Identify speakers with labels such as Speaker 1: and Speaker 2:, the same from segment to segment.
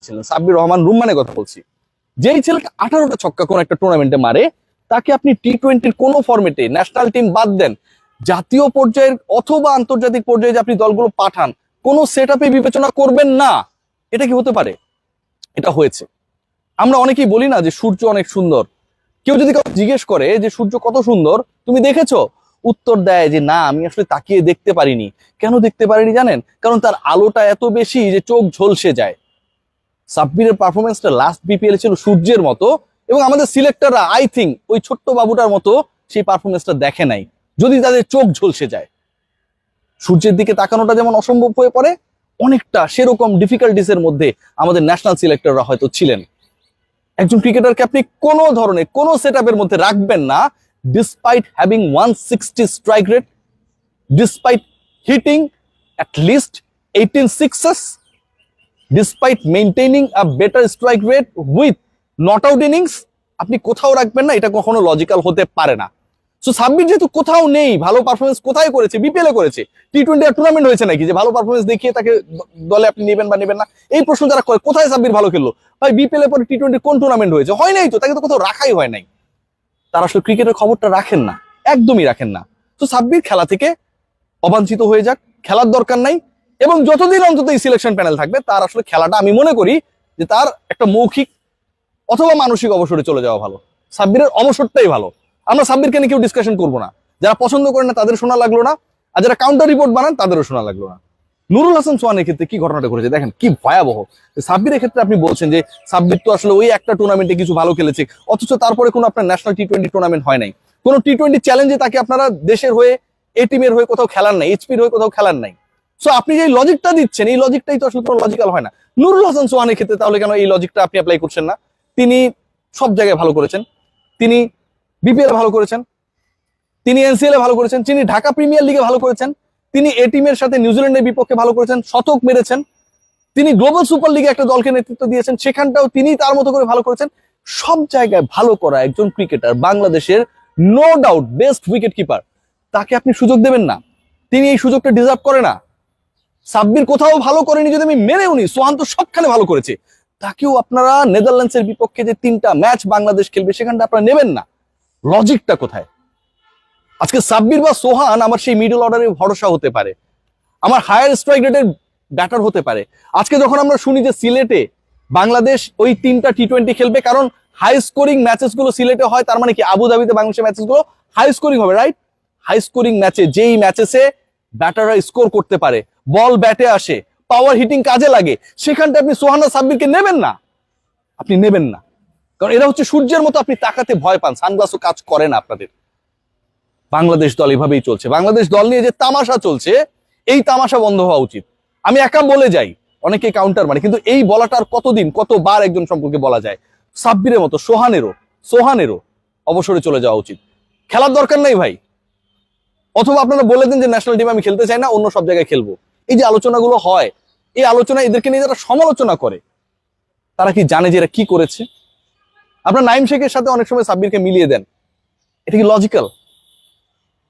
Speaker 1: ছিলেন, সাব্বির রহমান রুম্মানের কথা বলছি। যেই ছেলেটা 18টা ছক্কা কোন একটা টুর্নামেন্টে মারে, তাকে আপনি টি-20-র কোনো ফরম্যাটে, ন্যাশনাল টিম বাদ দেন, জাতীয় পর্যায়ের অথবা আন্তর্জাতিক পর্যায়ে যে আপনি দলগুলো পাঠান, কোনো সেট আপে বিবেচনা করবেন না। এটা কি হতে পারে? এটা হয়েছে। আমরা অনেকেই বলি না যে সূর্য অনেক সুন্দর। কেউ যদি কাউকে জিজ্ঞেস করে যে সূর্য কত সুন্দর, তুমি দেখেছো? উত্তর দেয় যে না, আমি আসলে তাকিয়ে দেখতে পারিনি। কেন দেখতে পারিনি জানেন? কারণ তার আলোটা এত বেশি যে চোখ ঝলসে যায়। সাব্বিরের পারফরমেন্সটা লাস্ট বিপিএল ছিল সূর্যের মতো, এবং আমাদের সিলেক্টররা আই থিঙ্ক ওই ছোট্ট বাবুটার মতো সেই পারফরমেন্সটা দেখে নাই, যদি তাদের চোখ ঝলসে যায়। সূর্যের দিকে তাকানোটা যেমন অসম্ভব হয়ে পড়ে, অনেকটা সেরকম ডিফিকাল্টিসের মধ্যে আমাদের ন্যাশনাল সিলেক্টররা হয়তো ছিলেন। একজন ক্রিকেটারকে আপনি কোনো ধরনের কোনো সেট আপের মধ্যে রাখবেন না, despite having 160 strike rate, despite hitting at least 18 sixes, despite maintaining a better strike rate with not out innings. আপনি কোথাও রাখবেন না, এটা কখনো লজিক্যাল হতে পারে না। সো সাব্বির যেহেতু কোথাও নেই, ভালো পারফরমেন্স কোথায় করেছে? বিপিএল এ করেছে। টি-20 টুর্নামেন্ট হয়েছে নাকি যে ভালো পারফরমেন্স দেখিয়ে তাকে দলে আপনি নেবেন বা নেবেন না? এই প্রশ্ন যারা করে, কোথায় সাব্বির ভালো খেললো? ভাই বিপিএল এর পরে টি-20 কোন টুর্নামেন্ট হয়েছে? হয় নাই তো, তাকে তো কোথাও রাখাই হয় নাই। তারা আসলে ক্রিকেটের খবরটা রাখেন না, একদমই রাখেন না। তো সাব্বির খেলা থেকে অবাঞ্ছিত হয়ে যাক, খেলার দরকার নাই। এবং যতদিন অন্তত এই সিলেকশন প্যানেল থাকবে, তার আসলে খেলাটা আমি মনে করি যে তার একটা মৌখিক অথবা মানসিক অবসরে চলে যাওয়া ভালো। সাব্বিরের অবসরটাই ভালো। আমরা সাব্বিরকে নিয়ে কেউ ডিসকাশন করবো না। যারা পছন্দ করেন না তাদের শোনা লাগলো না, আর যারা কাউন্টার রিপোর্ট বানান তাদেরও শোনা লাগলো না। নুরুল হাসান সোহানের ক্ষেত্রে কি ঘটনাটা ঘটেছে দেখেন, কি ভয়াবহ। সাব্বিরের ক্ষেত্রে আপনি বলছেন যে সাব্বির তো আসলে ওই একটা টুর্নামেন্টে কিছু ভালো খেলেছে, অথচ তারপরে কোনো আপনার ন্যাশনাল টি-20 টুর্নামেন্ট হয় নাই। কোনো টি-20 চ্যালেঞ্জে তাকে আপনারা দেশের হয়ে, এ টিমের হয়ে কোথাও খেলার নাই, এইচপির হয়ে কোথাও খেলার নাই। সো আপনি যে লজিকটা দিচ্ছেন, এই লজিকটাই তো আসলে কোনো লজিক্যাল হয় না। নুরুল হাসান সোহানের ক্ষেত্রে তাহলে কেন এই লজিকটা আপনি অ্যাপ্লাই করছেন না? তিনি সব জায়গায় ভালো করেছেন, তিনি বিপিএল ভালো করেছেন, তিনি এনসিএল এ ভালো করেছেন, তিনি ঢাকা প্রিমিয়ার লিগে ভালো করেছেন, তিনি এ টিমের সাথে নিউজিল্যান্ডের বিপক্ষে ভালো করেছেন, শতক মেরেছেন, তিনি গ্লোবাল সুপার লিগে একটা দলকে নেতৃত্ব দিয়েছেন, সেখানটাও তিনি তার মতো করে ভালো করেছেন। সব জায়গায় ভালো করা একজন ক্রিকেটার, বাংলাদেশের no doubt best wicket keeper, তাকে আপনি সুযোগ দেবেন না? তিনি এই সুযোগটা ডিজার্ভ করে না? সাব্বির কোথাও ভালো করেনি যদি আমি মেনেও নি, সোহান তো সবখানে ভালো করেছে, তাকেও আপনারা নেদারল্যান্ডসের বিপক্ষে যে 3টা ম্যাচ বাংলাদেশ খেলবে সেখানটা আপনারা নেবেন না। লজিকটা কোথায়? আজকে সাব্বির বা সোহান আমার সেই মিডল অর্ডারে ভরসা হতে পারে, আমার হায়ার স্ট্রাইক রেটের ব্যাটার হতে পারে। আজকে যখন আমরা শুনি যে সিলেটে বাংলাদেশ ওই 3টা টি-20 খেলবে, কারণ হাই স্কোরিং ম্যাচেস গুলো সিলেটে হয়, তার মানে কি আবুধাবিতে বাংলাদেশের ম্যাচেস গুলো হাই স্কোরিং হবে, রাইট? হাই স্কোরিং ম্যাচে, যেই ম্যাচেসে ব্যাটাররা স্কোর করতে পারে, বল ব্যাটে আসে, পাওয়ার হিটিং কাজে লাগে, সেখানটা আপনি সোহান আর সাব্বিরকে নেবেন না। আপনি নেবেন না, কারণ এরা হচ্ছে সূর্যের মতো, আপনি তাকাতে ভয় পান, সানগ্লাসও কাজ করে না আপনাদের। বাংলাদেশ দল এভাবেই চলছে, বাংলাদেশ দল নিয়ে যে তামাশা চলছে, এই তামাশা বন্ধ হওয়া উচিত। আমি একা বলে যাই, অনেকে কাউন্টার মানে, কিন্তু এই বলাটা আর কতদিন, কতবার একজন সম্পর্কে বলা যায়? সাব্বিরের মতো সোহানেরও অবসরে চলে যাওয়া উচিত। খেলার দরকার নাই ভাই। অথবা আপনারা বলে দিন যে ন্যাশনাল টিম আমি খেলতে চাই না, অন্য সব জায়গায় খেলবো। এই যে আলোচনাগুলো হয়, এই আলোচনা এদেরকে নিয়ে যারা সমালোচনা করে, তারা কি জানে যে এরা কি করেছে? আপনার নাইম শেখের সাথে অনেক সময় সাব্বিরকে মিলিয়ে দেন, এটা কি লজিক্যাল?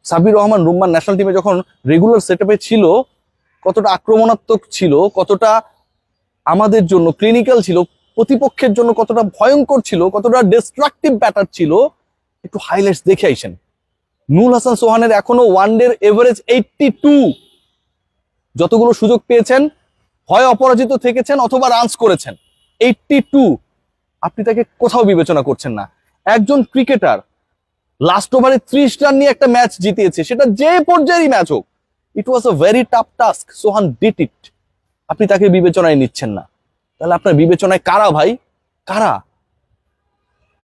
Speaker 1: সাব্বির রহমান রুম্মান ন্যাশনাল টিমে যখন রেগুলার সেটআপে ছিল, কতটা আক্রমণাত্মক ছিল, কতটা আমাদের জন্য ক্লিনিক্যাল ছিল, প্রতিপক্ষের জন্য কতটা ভয়ঙ্কর ছিল, কতটা ডিস্ট্রাকটিভ ব্যাটার ছিল, একটু হাইলাইটস দেখে আইসেন। নুরুল হাসান সোহানের এখনো ওয়ানডের এভারেজ 82। যতগুলো সুযোগ পেয়েছেন, হয় অপরাজিত থেকেছেন অথবা রানস করেছেন, 82। আপনি তাকে কোথাও বিবেচনা করছেন না। একজন ক্রিকেটার লাস্ট ওভারে 30 রান নিয়ে একটা ম্যাচ জিতিয়েছে, সেটা যে পর্যায়েরই ম্যাচ হোক, it was a very tough task, Sohan did it. আপনি তাকে বিবেচনায় নিচ্ছেন না, তাহলে আপনার বিবেচনায় কারা ভাই? কারা?